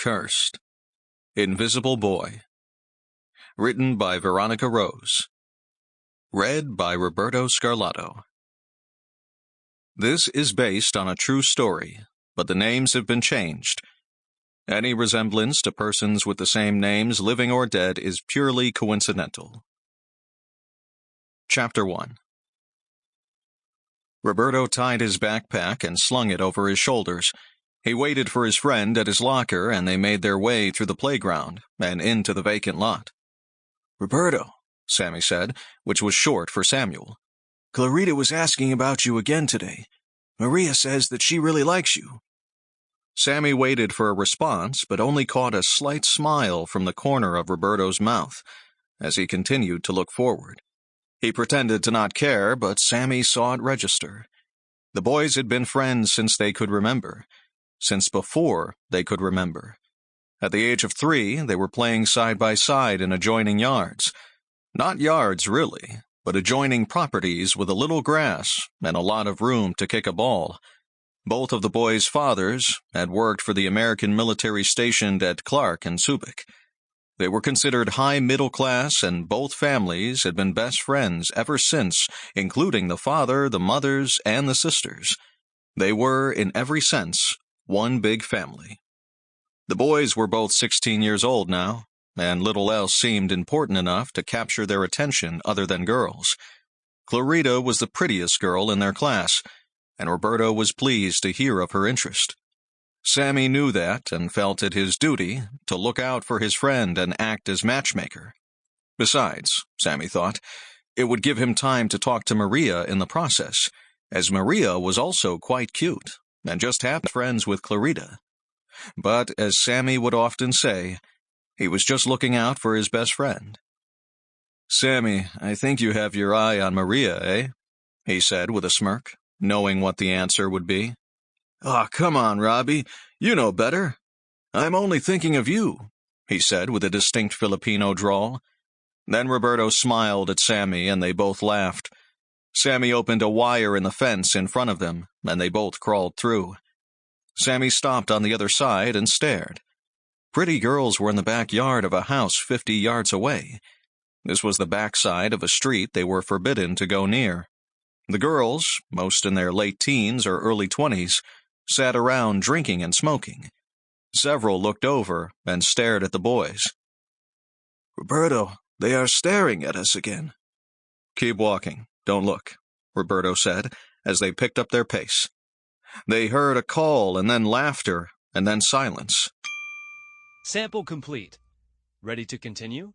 Cursed. Invisible Boy. Written by Veronica Rose. Read by Roberto Scarlato. This is based on a true story, but the names have been changed. Any resemblance to persons with the same names, living or dead, is purely coincidental. Chapter 1. Roberto tied his backpack and slung it over his shoulders. He waited for his friend at his locker, and they made their way through the playground and into the vacant lot. "Roberto," Sammy said, which was short for Samuel. "Clarita was asking about you again today. Maria says that she really likes you." Sammy waited for a response, but only caught a slight smile from the corner of Roberto's mouth as he continued to look forward. He pretended to not care, but Sammy saw it register. The boys had been friends since they could remember, since before they could remember. At the age of 3, they were playing side by side in adjoining yards. Not yards, really, but adjoining properties with a little grass and a lot of room to kick a ball. Both of the boys' fathers had worked for the American military stationed at Clark and Subic. They were considered high middle class, and both families had been best friends ever since, including the father, the mothers, and the sisters. They were, in every sense, one big family. The boys were both 16 years old now, and little else seemed important enough to capture their attention other than girls. Clarita was the prettiest girl in their class, and Roberto was pleased to hear of her interest. Sammy knew that and felt it his duty to look out for his friend and act as matchmaker. Besides, Sammy thought, it would give him time to talk to Maria in the process, as Maria was also quite cute and just happened friends with Clarita. But, as Sammy would often say, he was just looking out for his best friend. "Sammy, I think you have your eye on Maria, eh?" he said with a smirk, knowing what the answer would be. "Aw, come on, Robbie. You know better." "I'm only thinking of you," he said with a distinct Filipino drawl. Then Roberto smiled at Sammy, and they both laughed. Sammy opened a wire in the fence in front of them, and they both crawled through. Sammy stopped on the other side and stared. Pretty girls were in the backyard of a house 50 yards away. This was the backside of a street they were forbidden to go near. The girls, most in their late teens or early 20s, sat around drinking and smoking. Several looked over and stared at the boys. "Roberto, they are staring at us again." "Keep walking. Don't look," Roberto said, as they picked up their pace. They heard a call and then laughter and then silence. Sample complete. Ready to continue?